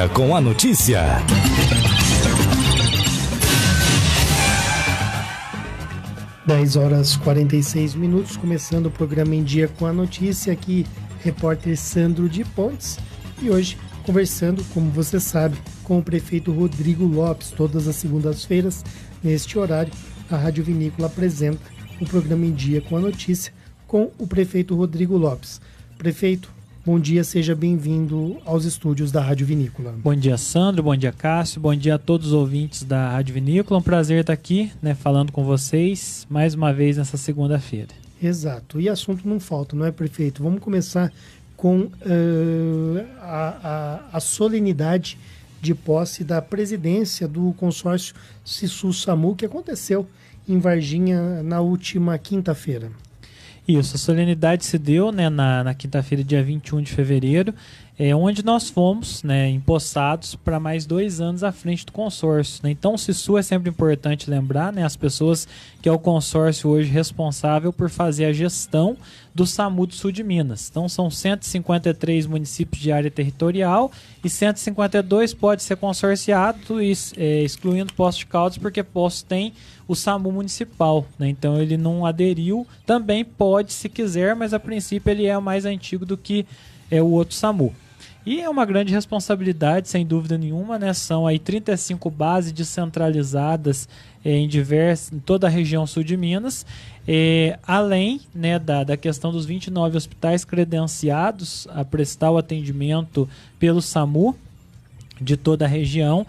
Com a notícia. Dez horas 46 minutos, começando o programa Em Dia com a Notícia, aqui repórter Sandro de Pontes, e hoje conversando, como você sabe, com o prefeito Rodrigo Lopes. Todas as segundas-feiras, neste horário, a Rádio Vinícola apresenta o programa Em Dia com a Notícia com o prefeito Rodrigo Lopes. Prefeito, bom dia, seja bem-vindo aos estúdios da Rádio Vinícola. Bom dia, Sandro, bom dia, Cássio, bom dia a todos os ouvintes da Rádio Vinícola. Um prazer estar aqui, falando com vocês mais uma vez nessa segunda-feira. Exato, e assunto não falta, não é, prefeito? Vamos começar com a solenidade de posse da presidência do consórcio Sisu-SAMU, que aconteceu em Varginha na última quinta-feira. Isso, a solenidade se deu na quinta-feira, dia 21 de fevereiro, onde nós fomos empossados para mais 2 anos à frente do consórcio. Então, o Sisu é sempre importante lembrar, as pessoas que é o consórcio hoje responsável por fazer a gestão do SAMU do Sul de Minas. Então, são 153 municípios de área territorial e 152 pode ser consorciado, excluindo Poços de Caldas, porque Poços tem o SAMU municipal, então ele não aderiu. Também pode, se quiser, mas a princípio ele é mais antigo do que o outro SAMU. E é uma grande responsabilidade, sem dúvida nenhuma, São aí 35 bases descentralizadas em toda a região sul de Minas, além da questão dos 29 hospitais credenciados a prestar o atendimento pelo SAMU de toda a região,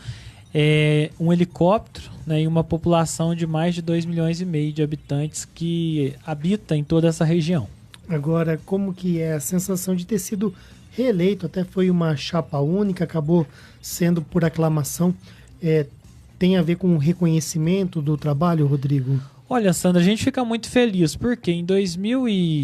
um helicóptero e uma população de mais de 2,5 milhões de habitantes que habita em toda essa região. Agora, como que é a sensação de ter sido reeleito? Até foi uma chapa única, acabou sendo por aclamação. Tem a ver com o reconhecimento do trabalho, Rodrigo? Olha, Sandra, a gente fica muito feliz, porque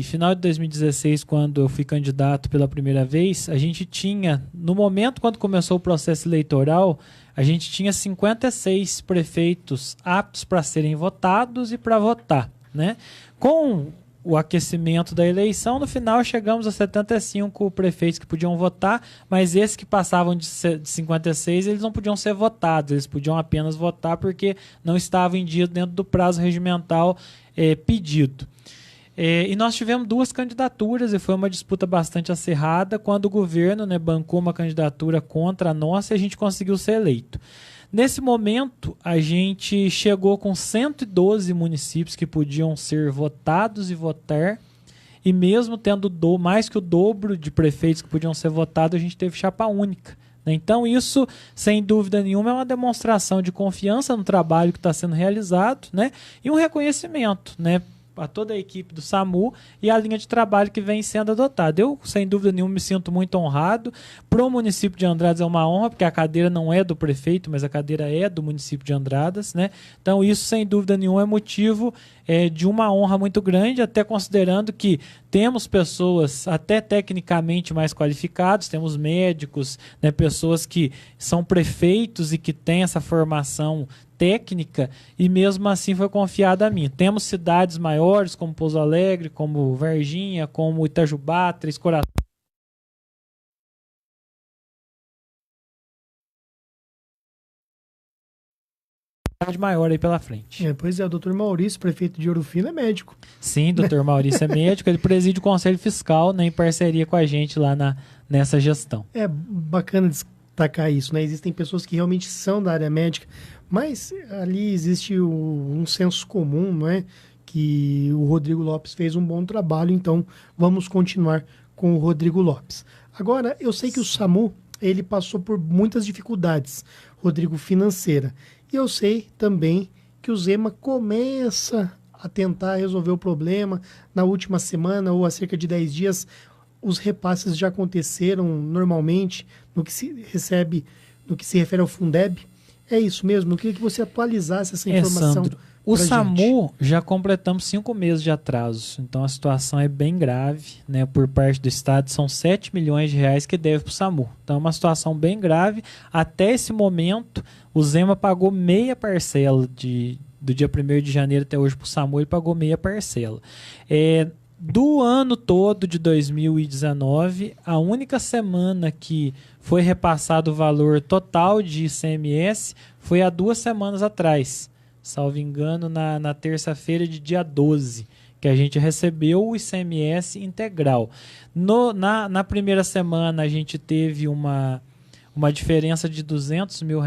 final de 2016, quando eu fui candidato pela primeira vez, a gente tinha, no momento quando começou o processo eleitoral, a gente tinha 56 prefeitos aptos para serem votados e para votar, Com o aquecimento da eleição, no final chegamos a 75 prefeitos que podiam votar, mas esses que passavam de 56, eles não podiam ser votados, eles podiam apenas votar porque não estavam em dia dentro do prazo regimental pedido. E nós tivemos 2 candidaturas e foi uma disputa bastante acirrada, quando o governo bancou uma candidatura contra a nossa e a gente conseguiu ser eleito. Nesse momento, a gente chegou com 112 municípios que podiam ser votados e votar, e mesmo tendo mais que o dobro de prefeitos que podiam ser votados, a gente teve chapa única. Então, isso, sem dúvida nenhuma, é uma demonstração de confiança no trabalho que está sendo realizado, e um reconhecimento, a toda a equipe do SAMU e a linha de trabalho que vem sendo adotada. Eu, sem dúvida nenhuma, me sinto muito honrado. Para o município de Andradas é uma honra, porque a cadeira não é do prefeito, mas a cadeira é do município de Andradas, Então, isso, sem dúvida nenhuma, é motivo de uma honra muito grande, até considerando que temos pessoas até tecnicamente mais qualificadas, temos médicos, pessoas que são prefeitos e que têm essa formação técnica, e mesmo assim foi confiada a mim. Temos cidades maiores como Pouso Alegre, como Varginha, como Itajubá, Três Corações. Maior aí pela frente. Pois é, o doutor Maurício, prefeito de Ouro Fino, é médico. Sim, doutor Maurício é médico, ele preside o Conselho Fiscal, em parceria com a gente lá nessa gestão. É bacana destacar isso, Existem pessoas que realmente são da área médica, mas ali existe um senso comum, que o Rodrigo Lopes fez um bom trabalho, então vamos continuar com o Rodrigo Lopes. Agora, eu sei que o SAMU, ele passou por muitas dificuldades, Rodrigo, financeira. E eu sei também que o Zema começa a tentar resolver o problema. Na última semana, ou há cerca de 10 dias, os repasses já aconteceram normalmente no que se recebe, no que se refere ao Fundeb. É isso mesmo? Eu queria que você atualizasse essa informação. Sandro, o SAMU já completamos 5 meses de atraso, então a situação é bem grave, por parte do Estado. São 7 milhões de reais que deve para o SAMU. Então é uma situação bem grave. Até esse momento, o Zema pagou meia parcela do dia 1º de janeiro até hoje para o SAMU, ele pagou meia parcela. Do ano todo de 2019, a única semana que foi repassado o valor total de ICMS foi há 2 semanas atrás, salvo engano, na terça-feira de dia 12, que a gente recebeu o ICMS integral. Na primeira semana, a gente teve uma diferença de R$200 mil,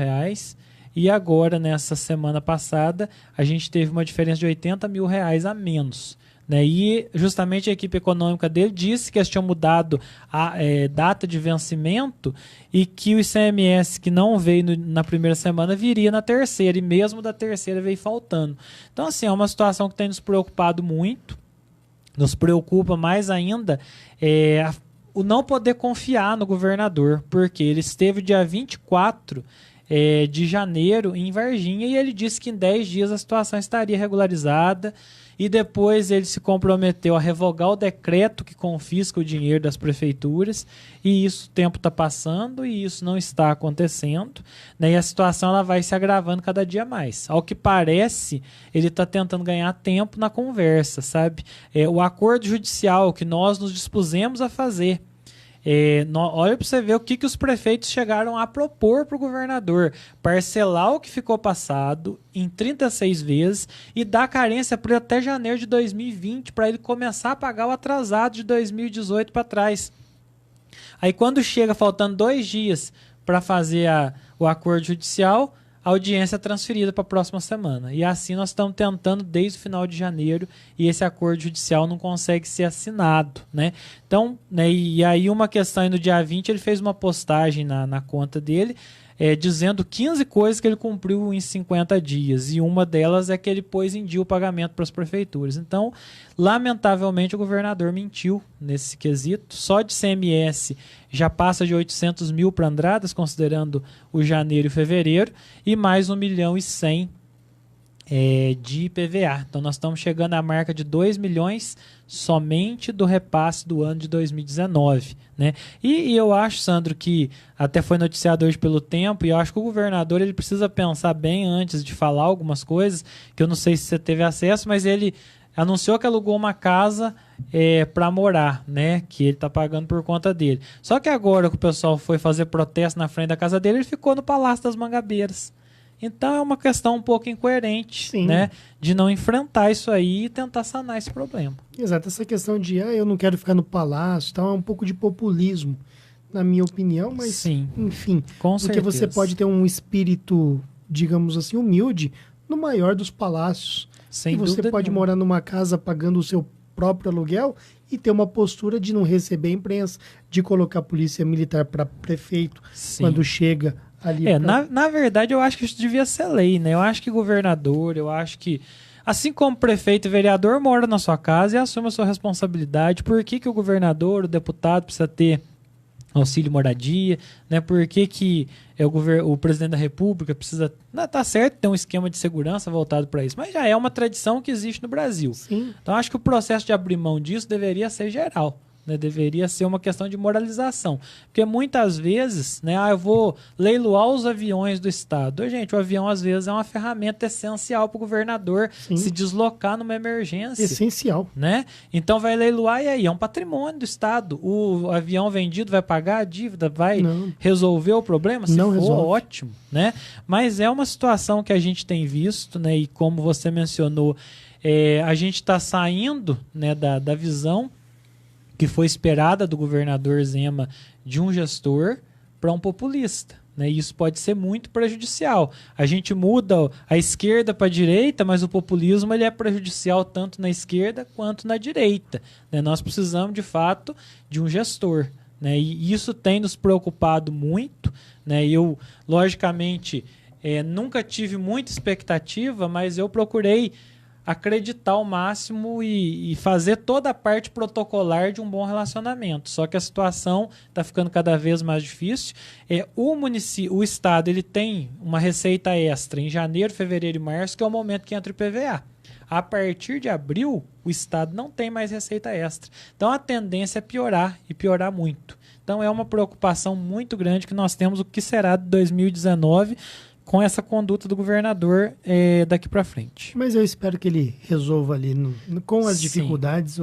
e agora, nessa semana passada, a gente teve uma diferença de R$80 mil a menos. Né? E justamente a equipe econômica dele disse que eles tinham mudado a data de vencimento e que o ICMS que não veio na primeira semana viria na terceira, e mesmo da terceira veio faltando. Então, assim, é uma situação que tem nos preocupado muito. Nos preocupa mais ainda o não poder confiar no governador, porque ele esteve dia 24 de janeiro em Varginha e ele disse que em 10 dias a situação estaria regularizada. E depois ele se comprometeu a revogar o decreto que confisca o dinheiro das prefeituras, e isso, o tempo está passando e isso não está acontecendo, né? E a situação ela vai se agravando cada dia mais. Ao que parece, ele está tentando ganhar tempo na conversa, sabe? O acordo judicial que nós nos dispusemos a fazer, olha para você ver o que os prefeitos chegaram a propor para o governador: parcelar o que ficou passado em 36 vezes e dar carência para até janeiro de 2020 para ele começar a pagar o atrasado de 2018 para trás. Aí quando chega faltando 2 dias para fazer o acordo judicial, a audiência é transferida para a próxima semana. E assim nós estamos tentando desde o final de janeiro e esse acordo judicial não consegue ser assinado, né? Então, né, e aí uma questão aí no dia 20, ele fez uma postagem na conta dele, dizendo 15 coisas que ele cumpriu em 50 dias. E uma delas é que ele pôs em dia o pagamento para as prefeituras. Então, lamentavelmente, o governador mentiu nesse quesito. Só de CMS já passa de 800 mil para Andradas, considerando o janeiro e fevereiro, e mais 1.100.000 de IPVA. Então nós estamos chegando à marca de 2 milhões somente do repasse do ano de 2019, né? E eu acho, Sandro, que até foi noticiado hoje pelo Tempo, e eu acho que o governador ele precisa pensar bem antes de falar algumas coisas, que eu não sei se você teve acesso, mas ele anunciou que alugou uma casa para morar, né? Que ele está pagando por conta dele. Só que agora que o pessoal foi fazer protesto na frente da casa dele, ele ficou no Palácio das Mangabeiras. Então é uma questão um pouco incoerente, né, de não enfrentar isso aí e tentar sanar esse problema. Exato, essa questão de eu não quero ficar no palácio, então é um pouco de populismo, na minha opinião, mas sim, enfim, com porque certeza. você pode ter um espírito, digamos assim, humilde no maior dos palácios. Sem e você pode morar numa casa pagando o seu próprio aluguel e ter uma postura de não receber a imprensa, de colocar a polícia militar para prefeito quando chega ali. Na verdade, eu acho que isso devia ser lei, né? Eu acho que governador, eu acho que, assim como prefeito e vereador, mora na sua casa e assume a sua responsabilidade. Por que o governador, o deputado precisa ter auxílio moradia, né? Por que o presidente da República precisa... Tá certo, tem um esquema de segurança voltado para isso, mas já é uma tradição que existe no Brasil. Sim. Então, acho que o processo de abrir mão disso deveria ser geral. Né, deveria ser uma questão de moralização. Porque muitas vezes, né, eu vou leiloar os aviões do Estado. Gente, o avião às vezes é uma ferramenta essencial para o governador se deslocar numa emergência. Essencial. Né? Então vai leiloar e aí é um patrimônio do Estado. O avião vendido vai pagar a dívida, vai resolver o problema? Se não for, resolve. ótimo. Né? Mas é uma situação que a gente tem visto, né, e como você mencionou, a gente está saindo, né, da visão que foi esperada do governador Zema de um gestor para um populista. Né? E isso pode ser muito prejudicial. A gente muda a esquerda para a direita, mas o populismo ele é prejudicial tanto na esquerda quanto na direita. Né? Nós precisamos, de fato, de um gestor. Né? E isso tem nos preocupado muito. Né? Eu, logicamente, nunca tive muita expectativa, mas eu procurei acreditar ao máximo e fazer toda a parte protocolar de um bom relacionamento. Só que a situação está ficando cada vez mais difícil. O Estado ele tem uma receita extra em janeiro, fevereiro e março, que é o momento que entra o IPVA. A partir de abril, o Estado não tem mais receita extra. Então, a tendência é piorar, e piorar muito. Então, é uma preocupação muito grande que nós temos o que será de 2019 com essa conduta do governador daqui para frente. Mas eu espero que ele resolva ali com as dificuldades,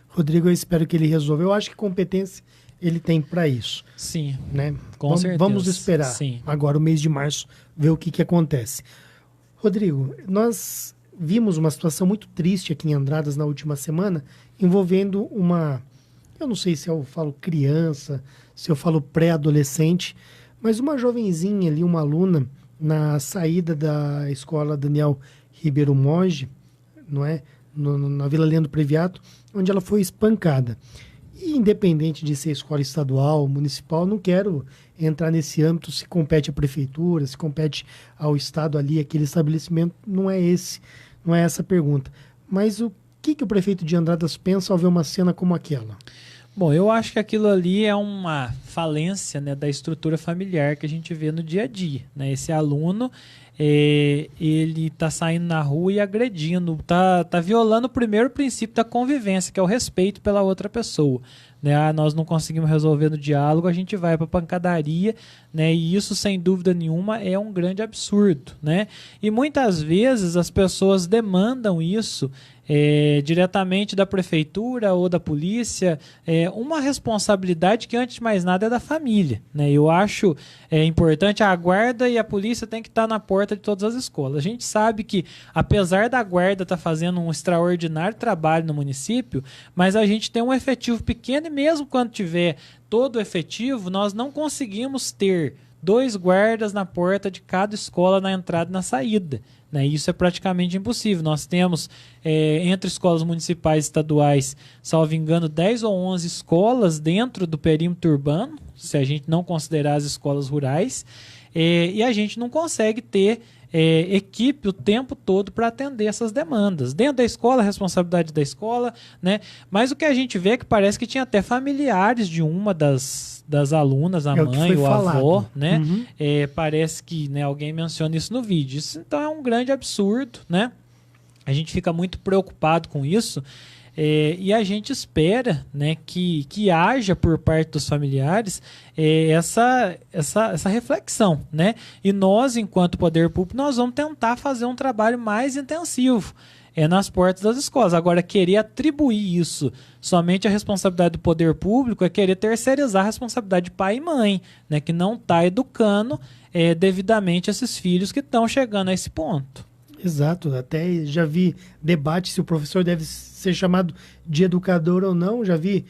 Rodrigo, eu espero que ele resolva. Eu acho que competência ele tem para isso. Sim, né? com certeza. Vamos esperar Sim. agora o mês de março, ver o que acontece. Rodrigo, nós vimos uma situação muito triste aqui em Andradas na última semana, envolvendo eu não sei se eu falo criança, se eu falo pré-adolescente, mas uma jovenzinha ali, uma aluna, na saída da escola Daniel Ribeiro Monge, não é? Na Vila Leandro Previato, onde ela foi espancada. E independente de ser escola estadual, municipal, não quero entrar nesse âmbito se compete à prefeitura, se compete ao estado ali, aquele estabelecimento, não é essa a pergunta. Mas o que o prefeito de Andradas pensa ao ver uma cena como aquela? Bom, eu acho que aquilo ali é uma falência, né, da estrutura familiar que a gente vê no dia a dia, né? Esse aluno, ele está saindo na rua e agredindo, tá violando o primeiro princípio da convivência, que é o respeito pela outra pessoa. Né? Nós não conseguimos resolver no diálogo, a gente vai para a pancadaria, né? E isso, sem dúvida nenhuma, é um grande absurdo. Né? E muitas vezes as pessoas demandam isso diretamente da prefeitura ou da polícia, uma responsabilidade que, antes de mais nada, é da família. Né? Eu acho importante, a guarda e a polícia tem que estar na porta de todas as escolas. A gente sabe que, apesar da guarda estar fazendo um extraordinário trabalho no município, mas a gente tem um efetivo pequeno e mesmo quando tiver todo o efetivo, nós não conseguimos ter 2 guardas na porta de cada escola na entrada e na saída. Né? Isso é praticamente impossível. Nós temos, entre escolas municipais e estaduais, salvo engano, 10 ou 11 escolas dentro do perímetro urbano, se a gente não considerar as escolas rurais, e a gente não consegue ter equipe o tempo todo para atender essas demandas. Dentro da escola, a responsabilidade da escola, né? Mas o que a gente vê é que parece que tinha até familiares de uma das alunas, a mãe ou a avó, né? Uhum. Parece que, né, alguém menciona isso no vídeo. Isso, então, é um grande absurdo, né? A gente fica muito preocupado com isso. E a gente espera, né, que haja por parte dos familiares essa reflexão, né? E nós, enquanto poder público, nós vamos tentar fazer um trabalho mais intensivo nas portas das escolas. Agora, querer atribuir isso somente à responsabilidade do poder público é querer terceirizar a responsabilidade de pai e mãe, né, que não está educando devidamente esses filhos que estão chegando a esse ponto. Exato, até já vi debate se o professor deve ser chamado de educador ou não, já vi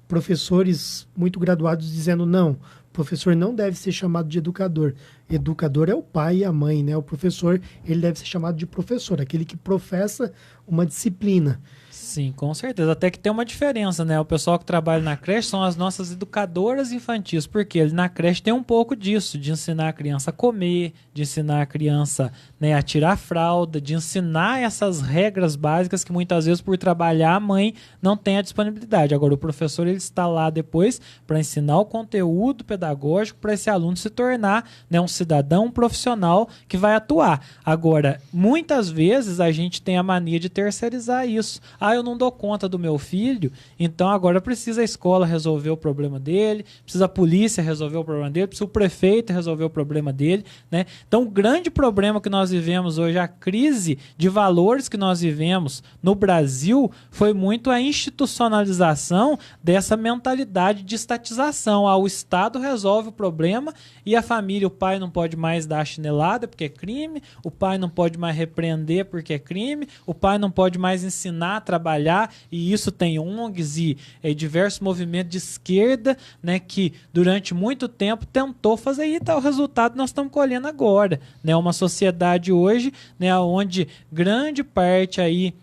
professores muito graduados dizendo não, o professor não deve ser chamado de educador. Educador é o pai e a mãe, né? O professor, ele deve ser chamado de professor, aquele que professa uma disciplina. Sim, com certeza. Até que tem uma diferença, né? O pessoal que trabalha na creche são as nossas educadoras infantis, porque ele na creche tem um pouco disso, de ensinar a criança a comer, de ensinar a criança, né, a tirar fralda, de ensinar essas regras básicas que muitas vezes, por trabalhar, a mãe não tem a disponibilidade. Agora, o professor, ele está lá depois para ensinar o conteúdo pedagógico para esse aluno se tornar, né, um cidadão, um profissional que vai atuar. Agora, muitas vezes a gente tem a mania de terceirizar isso. Eu não dou conta do meu filho, então agora precisa a escola resolver o problema dele, precisa a polícia resolver o problema dele, precisa o prefeito resolver o problema dele, né? Então, o grande problema que nós vivemos hoje, a crise de valores que nós vivemos no Brasil, foi muito a institucionalização dessa mentalidade de estatização. O Estado resolve o problema e a família, o pai não pode mais dar chinelada porque é crime, o pai não pode mais repreender porque é crime, o pai não pode mais ensinar a trabalhar, e isso tem ONGs e diversos movimentos de esquerda, né, que durante muito tempo tentou fazer, e tá o resultado nós estamos colhendo agora, né, uma sociedade hoje, né, onde grande parte aí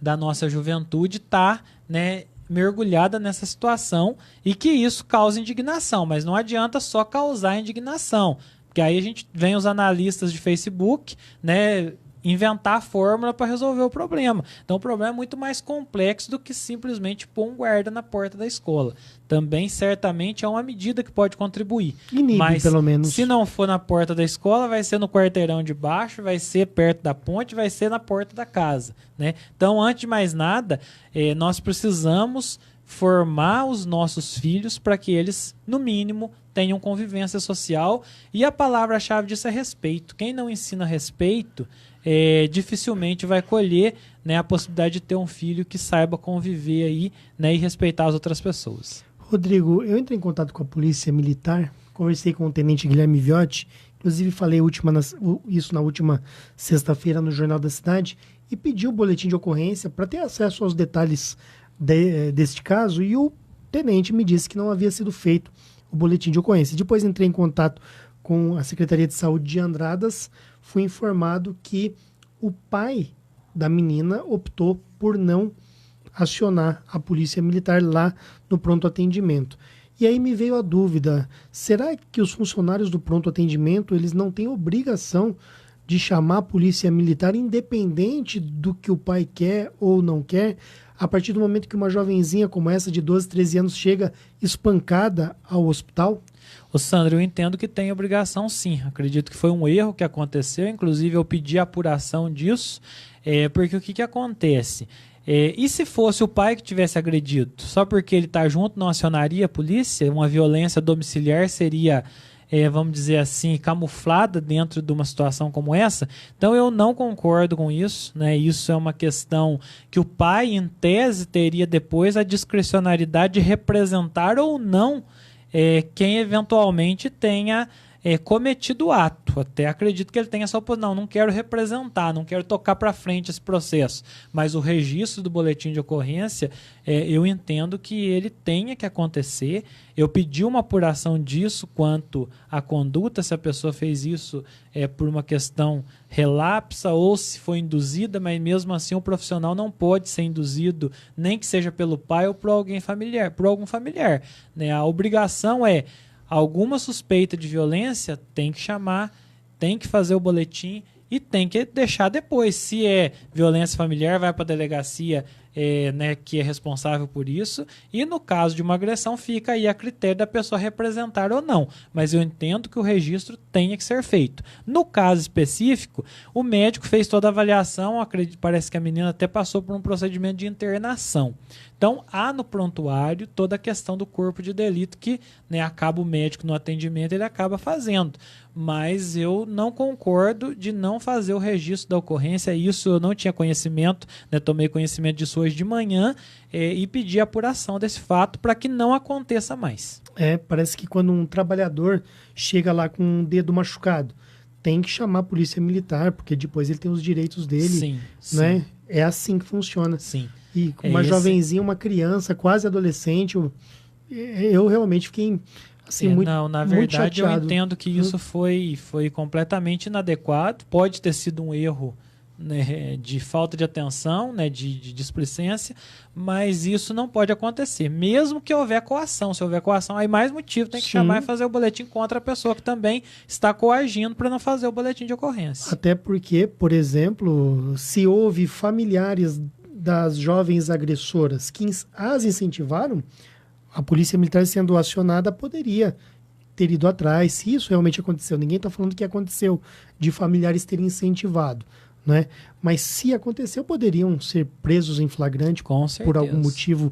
da nossa juventude está, né, mergulhada nessa situação, e que isso causa indignação, mas não adianta só causar indignação, porque aí a gente vem os analistas de Facebook, né, inventar a fórmula para resolver o problema. Então, o problema é muito mais complexo do que simplesmente pôr um guarda na porta da escola. Também, certamente, é uma medida que pode contribuir. Inibe, mas, pelo menos. se não for na porta da escola, vai ser no quarteirão de baixo, vai ser perto da ponte, vai ser na porta da casa, né? Então, antes de mais nada, nós precisamos formar os nossos filhos para que eles, no mínimo, tenham convivência social, e a palavra-chave disso é respeito. Quem não ensina respeito dificilmente vai colher, né, a possibilidade de ter um filho que saiba conviver aí, né, e respeitar as outras pessoas. Rodrigo, eu entrei em contato com a Polícia Militar, conversei com o Tenente Guilherme Viotti, inclusive falei isso na última sexta-feira no Jornal da Cidade, e pedi o boletim de ocorrência para ter acesso aos detalhes deste caso, e o tenente me disse que não havia sido feito o boletim de ocorrência. Depois entrei em contato com a Secretaria de Saúde de Andradas, fui informado que o pai da menina optou por não acionar a Polícia Militar lá no pronto atendimento. E aí me veio a dúvida, será que os funcionários do pronto atendimento eles não têm obrigação de chamar a Polícia Militar independente do que o pai quer ou não quer? A partir do momento que uma jovenzinha como essa de 12, 13 anos chega espancada ao hospital? Ô Sandro, eu entendo que tem obrigação sim. Acredito que foi um erro que aconteceu. Inclusive eu pedi a apuração disso, porque o que acontece? E se fosse o pai que tivesse agredido? Só porque ele está junto, não acionaria a polícia? Uma violência domiciliar seria, vamos dizer assim, camuflada dentro de uma situação como essa? Então eu não concordo com isso, né? Isso é uma questão que o pai, em tese, teria depois a discricionariedade de representar ou não quem eventualmente tenha cometido o ato. Até acredito que ele tenha essa oposição. Não quero representar, não quero tocar para frente esse processo. Mas o registro do boletim de ocorrência, eu entendo que ele tenha que acontecer. Eu pedi uma apuração disso quanto à conduta, se a pessoa fez isso por uma questão relapsa ou se foi induzida, mas mesmo assim o profissional não pode ser induzido, nem que seja pelo pai ou por algum familiar. Né? A obrigação alguma suspeita de violência, tem que chamar, tem que fazer o boletim e tem que deixar depois. Se é violência familiar, vai para a delegacia né, que é responsável por isso. E no caso de uma agressão, fica aí a critério da pessoa representar ou não. Mas eu entendo que o registro tenha que ser feito. No caso específico, o médico fez toda a avaliação, parece que a menina até passou por um procedimento de internação. Então, há no prontuário toda a questão do corpo de delito que, né, acaba o médico no atendimento, ele acaba fazendo. Mas eu não concordo de não fazer o registro da ocorrência. Isso eu não tinha conhecimento, né, tomei conhecimento disso hoje de manhã e pedi a apuração desse fato para que não aconteça mais. Parece que quando um trabalhador chega lá com um dedo machucado, tem que chamar a polícia militar, porque depois ele tem os direitos dele. Sim, né? Sim. É assim que funciona. Sim. E com uma jovenzinha, uma criança, quase adolescente, eu realmente fiquei assim, muito chateado. Não, na verdade eu entendo que isso foi completamente inadequado. Pode ter sido um erro, né, de falta de atenção, né, de displicência, mas isso não pode acontecer, mesmo que houver coação. Se houver coação, aí mais motivo tem que chamar e fazer o boletim contra a pessoa que também está coagindo para não fazer o boletim de ocorrência. Até porque, por exemplo, se houve familiares das jovens agressoras que as incentivaram, a polícia militar sendo acionada poderia ter ido atrás, se isso realmente aconteceu. Ninguém está falando que aconteceu de familiares terem incentivado, né? Mas se aconteceu, poderiam ser presos em flagrante por algum motivo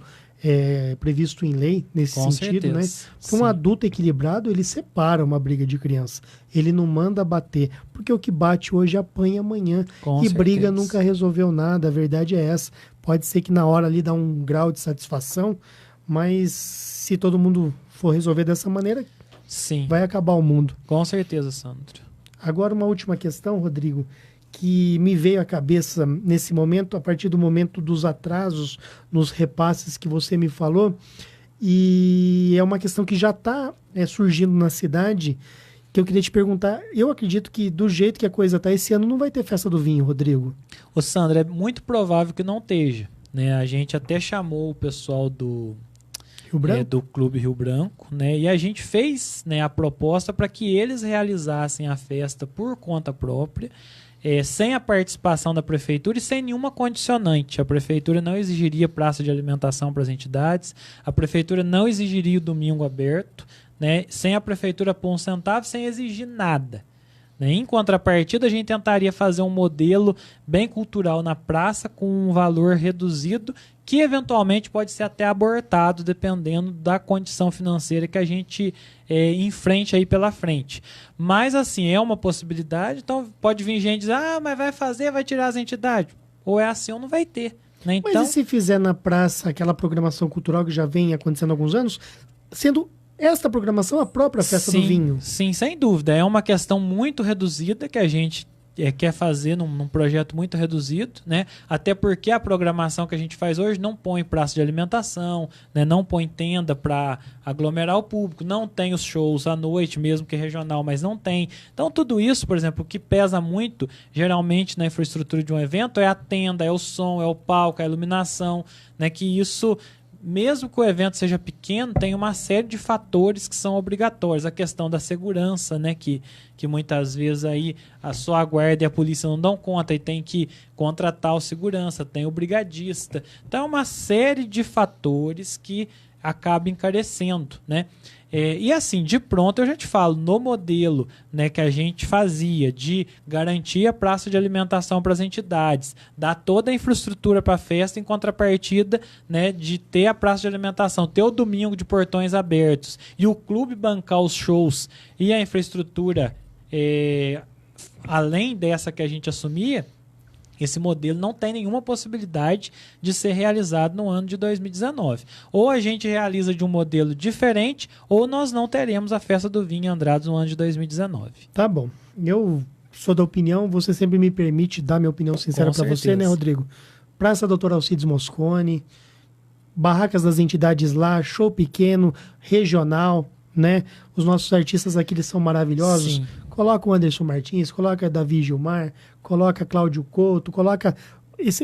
previsto em lei nesse sentido, né? Porque um adulto equilibrado, ele separa uma briga de criança. Ele não manda bater, porque o que bate hoje apanha amanhã. E briga nunca resolveu nada, a verdade é essa. Pode ser que na hora ali dá um grau de satisfação, mas se todo mundo for resolver dessa maneira, vai acabar o mundo. Com certeza, Sandro. Agora uma última questão, Rodrigo, que me veio à cabeça nesse momento, a partir do momento dos atrasos nos repasses que você me falou, e é uma questão que já está surgindo na cidade, que eu queria te perguntar. Eu acredito que do jeito que a coisa está, esse ano não vai ter festa do vinho, Rodrigo. Ô Sandro, é muito provável que não esteja, né? A gente até chamou o pessoal do Clube Rio Branco, né? E a gente fez, né, a proposta para que eles realizassem a festa por conta própria, sem a participação da prefeitura e sem nenhuma condicionante. A prefeitura não exigiria praça de alimentação para as entidades, a prefeitura não exigiria o domingo aberto, né? Sem a prefeitura pôr um centavo, sem exigir nada. Em contrapartida, a gente tentaria fazer um modelo bem cultural na praça com um valor reduzido que eventualmente pode ser até abortado, dependendo da condição financeira que a gente enfrente aí pela frente. Mas, assim, é uma possibilidade, então pode vir gente dizer, mas vai fazer, vai tirar as entidades. Ou é assim ou não vai ter. Né? Então, mas e se fizer na praça aquela programação cultural que já vem acontecendo há alguns anos, sendo esta programação a própria festa do vinho? Sim, sem dúvida. É uma questão muito reduzida que a gente quer fazer num projeto muito reduzido, né? Até porque a programação que a gente faz hoje não põe praça de alimentação, né? Não põe tenda para aglomerar o público, não tem os shows à noite, mesmo que regional, mas não tem. Então tudo isso, por exemplo, o que pesa muito, geralmente na infraestrutura de um evento, é a tenda, é o som, é o palco, é a iluminação, né? Que isso, mesmo que o evento seja pequeno, tem uma série de fatores que são obrigatórios. A questão da segurança, né, que muitas vezes aí só a guarda e a polícia não dão conta e tem que contratar o segurança, tem o brigadista. Então é uma série de fatores que acabam encarecendo, né? E assim, de pronto eu já te falo, no modelo, né, que a gente fazia de garantir a praça de alimentação para as entidades, dar toda a infraestrutura para a festa, em contrapartida, né, de ter a praça de alimentação, ter o domingo de portões abertos e o clube bancar os shows e a infraestrutura além dessa que a gente assumia, esse modelo não tem nenhuma possibilidade de ser realizado no ano de 2019. Ou a gente realiza de um modelo diferente, ou nós não teremos a Festa do Vinho em Andrados no ano de 2019. Tá bom. Eu sou da opinião, você sempre me permite dar minha opinião sincera para você, né, Rodrigo? Praça Dr. Alcides Mosconi, barracas das entidades lá, show pequeno, regional, né? Os nossos artistas aqui, eles são maravilhosos. Sim. Coloca o Anderson Martins, coloca Davi Gilmar, coloca Cláudio Couto, coloca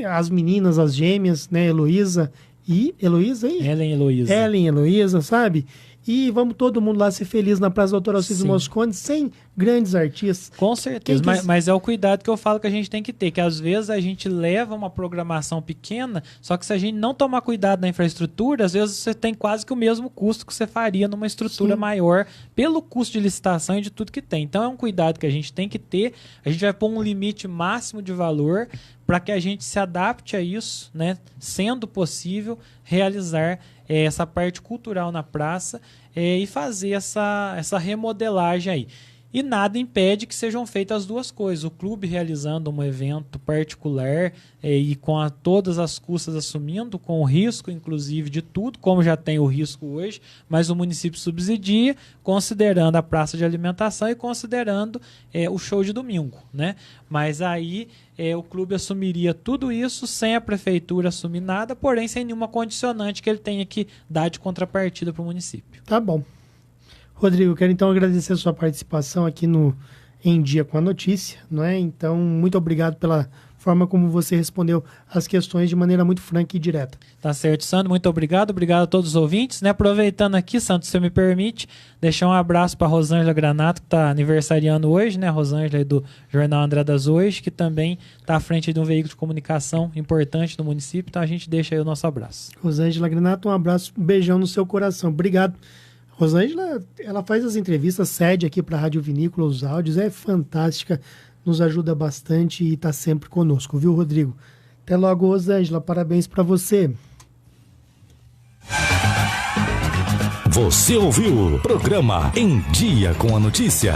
as meninas, as gêmeas, né? Heloísa e... Heloísa aí? Ellen Heloísa, sabe? E vamos todo mundo lá ser feliz na Praça Doutor Alcides Mosconi, sem grandes artistas. Com certeza, mas é o cuidado que eu falo que a gente tem que ter, que às vezes a gente leva uma programação pequena, só que se a gente não tomar cuidado na infraestrutura, às vezes você tem quase que o mesmo custo que você faria numa estrutura maior, pelo custo de licitação e de tudo que tem. Então é um cuidado que a gente tem que ter, a gente vai pôr um limite máximo de valor para que a gente se adapte a isso, né? Sendo possível realizar essa parte cultural na praça e fazer essa remodelagem aí. E nada impede que sejam feitas as duas coisas. O clube realizando um evento particular e com todas as custas assumindo, com o risco, inclusive, de tudo, como já tem o risco hoje, mas o município subsidia, considerando a praça de alimentação e considerando o show de domingo, né? Mas aí o clube assumiria tudo isso sem a prefeitura assumir nada, porém sem nenhuma condicionante que ele tenha que dar de contrapartida para o município. Tá bom. Rodrigo, quero então agradecer a sua participação aqui no Em Dia com a Notícia, não é? Então, muito obrigado pela forma como você respondeu as questões de maneira muito franca e direta. Tá certo, Sandro, muito obrigado. Obrigado a todos os ouvintes, né? Aproveitando aqui, Santos, se você me permite, deixar um abraço para a Rosângela Granato, que está aniversariando hoje, né? A Rosângela aí do Jornal Andradas hoje, que também está à frente de um veículo de comunicação importante no município, então a gente deixa aí o nosso abraço. Rosângela Granato, um abraço, um beijão no seu coração. Obrigado. Rosângela, ela faz as entrevistas, cede aqui para a Rádio Vinícola, os áudios, é fantástica, nos ajuda bastante e está sempre conosco, viu, Rodrigo? Até logo, Rosângela, parabéns para você. Você ouviu o programa Em Dia com a Notícia.